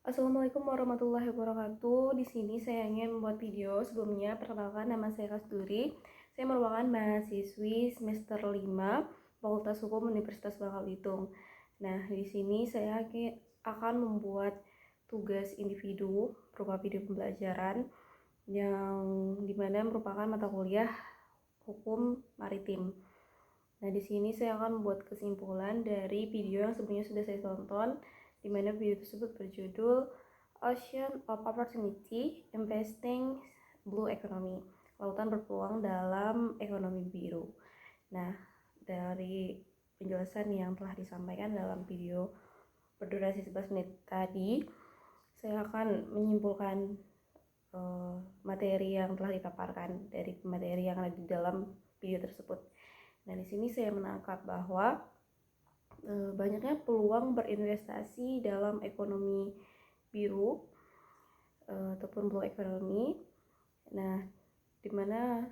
Assalamualaikum warahmatullahi wabarakatuh. Di sini saya ingin membuat video. Sebelumnya, perkenalkan nama saya Kasturi. Saya merupakan mahasiswi semester 5 Fakultas Hukum Universitas Bangka Belitung. Nah, di sini saya akan membuat tugas individu berupa video pembelajaran yang dimana merupakan mata kuliah hukum maritim. Nah, di sini saya akan membuat kesimpulan dari video yang sebelumnya sudah saya tonton, di mana video tersebut berjudul Ocean of Opportunity Investing Blue Economy, lautan berpeluang dalam ekonomi biru. Nah, dari penjelasan yang telah disampaikan dalam video berdurasi 11 menit tadi, saya akan menyimpulkan materi yang telah dipaparkan dari materi yang ada di dalam video tersebut. Nah, di sini saya menangkap bahwa banyaknya peluang berinvestasi dalam ekonomi biru ataupun blue economy. Nah, dimana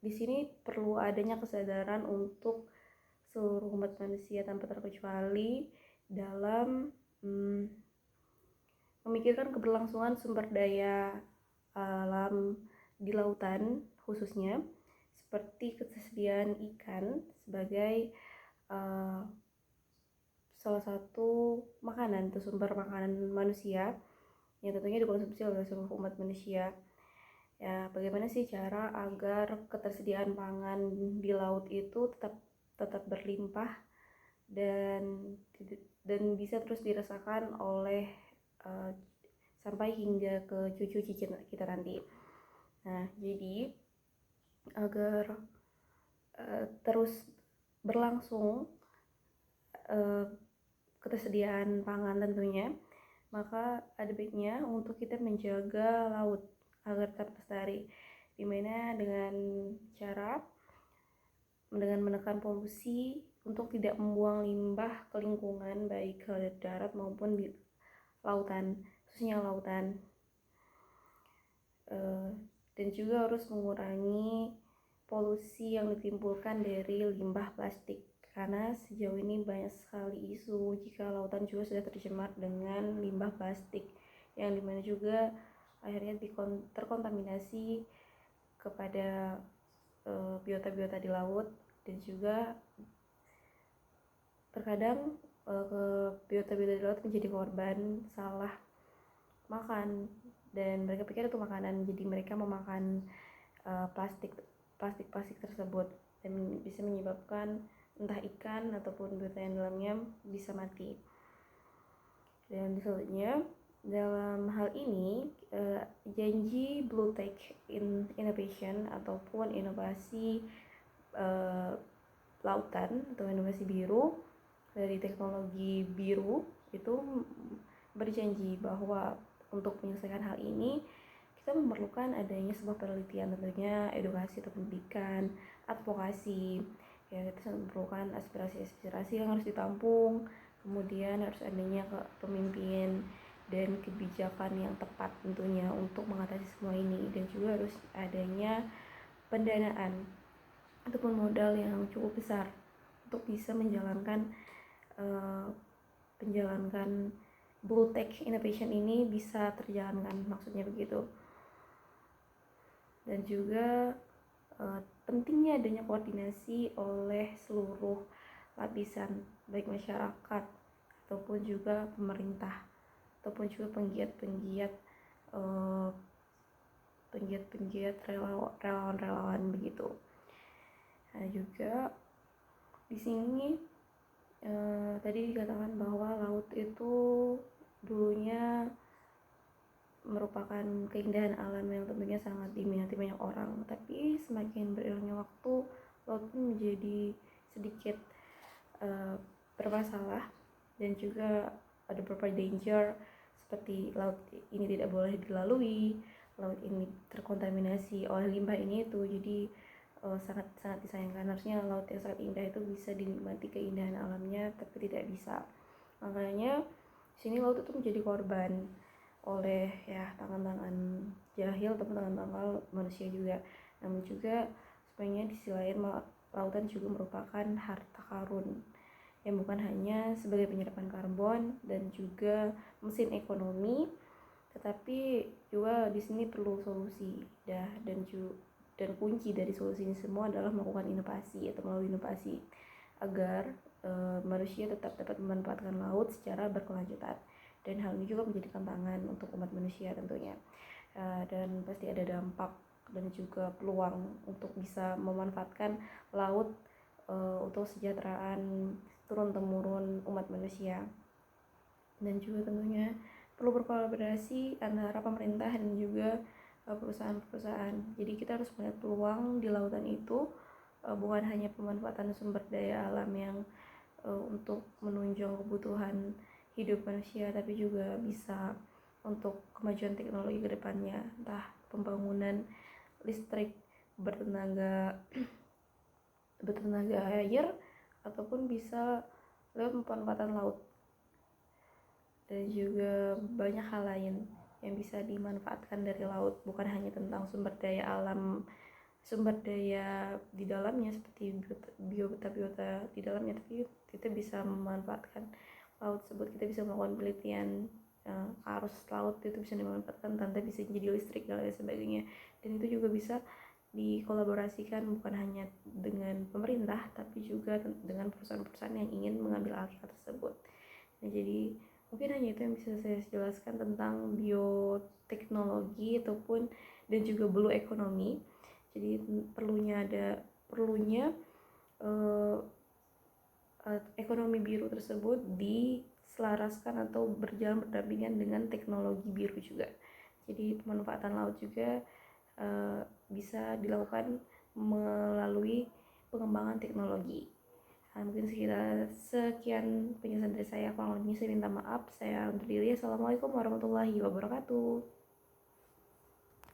di sini perlu adanya kesadaran untuk seluruh umat manusia tanpa terkecuali dalam memikirkan keberlangsungan sumber daya alam di lautan, khususnya seperti ketersediaan ikan sebagai salah satu makanan atau sumber makanan manusia yang tentunya dikonsumsi oleh seluruh umat manusia. Ya, bagaimana sih cara agar ketersediaan pangan di laut itu tetap berlimpah dan bisa terus dirasakan oleh sampai hingga ke cucu cicit kita nanti. Nah, jadi agar terus berlangsung ketersediaan pangan tentunya, maka ada baiknya untuk kita menjaga laut agar tetap lestari, dimana dengan cara menekan polusi untuk tidak membuang limbah ke lingkungan baik ke darat maupun di lautan, khususnya lautan, dan juga harus mengurangi polusi yang ditimbulkan dari limbah plastik, karena sejauh ini banyak sekali isu jika lautan juga sudah tercemar dengan limbah plastik yang dimana juga akhirnya terkontaminasi kepada biota-biota di laut, dan juga terkadang biota-biota di laut menjadi korban salah makan dan mereka pikir itu makanan, jadi mereka memakan plastik tersebut dan bisa menyebabkan entah ikan ataupun biota yang dalamnya bisa mati. Dan selanjutnya dalam hal ini janji Blue Tech Innovation ataupun inovasi lautan atau inovasi biru dari teknologi biru itu berjanji bahwa untuk menyelesaikan hal ini kita memerlukan adanya sebuah penelitian, tentunya edukasi atau pendidikan, advokasi. Ya, kita memerlukan aspirasi yang harus ditampung, kemudian harus adanya pemimpin dan kebijakan yang tepat tentunya untuk mengatasi semua ini, dan juga harus adanya pendanaan ataupun modal yang cukup besar untuk bisa menjalankan Blue Tech Innovation ini bisa terjalankan, maksudnya begitu. Dan juga pentingnya adanya koordinasi oleh seluruh lapisan baik masyarakat ataupun juga pemerintah ataupun juga penggiat relawan begitu. Nah, juga di sini tadi dikatakan bahwa laut itu dulunya merupakan keindahan alam yang tentunya sangat diminati banyak orang, tapi semakin beriringnya waktu laut pun menjadi sedikit bermasalah dan juga ada beberapa danger, seperti laut ini tidak boleh dilalui, laut ini terkontaminasi oleh limbah ini itu, jadi sangat disayangkan. Harusnya laut yang sangat indah itu bisa dinikmati keindahan alamnya, tapi tidak bisa. Makanya sini laut itu menjadi korban oleh tangan-tangan jahil ataupun tangan-tangan manusia juga. Namun juga sebenarnya di sisi lain lautan juga merupakan harta karun yang bukan hanya sebagai penyerapan karbon dan juga mesin ekonomi, tetapi juga di sini perlu solusi dan kunci dari solusi ini semua adalah melakukan inovasi atau melalui inovasi agar manusia tetap dapat memanfaatkan laut secara berkelanjutan, dan hal ini juga menjadi tantangan untuk umat manusia tentunya. Dan pasti ada dampak dan juga peluang untuk bisa memanfaatkan laut untuk kesejahteraan turun temurun umat manusia. Dan juga tentunya perlu berkolaborasi antara pemerintah dan juga perusahaan-perusahaan. Jadi kita harus melihat peluang di lautan itu, bukan hanya pemanfaatan sumber daya alam yang untuk menunjang kebutuhan hidup manusia, tapi juga bisa untuk kemajuan teknologi ke depannya, entah pembangunan listrik bertenaga air ataupun bisa lewat pemanfaatan laut, dan juga banyak hal lain yang bisa dimanfaatkan dari laut, bukan hanya tentang sumber daya alam, sumber daya di dalamnya seperti biota di dalamnya, tapi kita bisa memanfaatkan laut tersebut. Kita bisa melakukan penelitian arus laut itu bisa dimanfaatkan tanpa bisa jadi listrik dan lain sebagainya, dan itu juga bisa dikolaborasikan bukan hanya dengan pemerintah tapi juga dengan perusahaan-perusahaan yang ingin mengambil alih hal tersebut. Nah, jadi mungkin hanya itu yang bisa saya jelaskan tentang bioteknologi ataupun dan juga blue economy. Jadi perlunya ekonomi biru tersebut diselaraskan atau berjalan berdampingan dengan teknologi biru juga. Jadi pemanfaatan laut juga bisa dilakukan melalui pengembangan teknologi. Mungkin sekian penjelasan dari saya. Kalau lebihnya saya minta maaf. Saya undur diri. Assalamualaikum warahmatullahi wabarakatuh.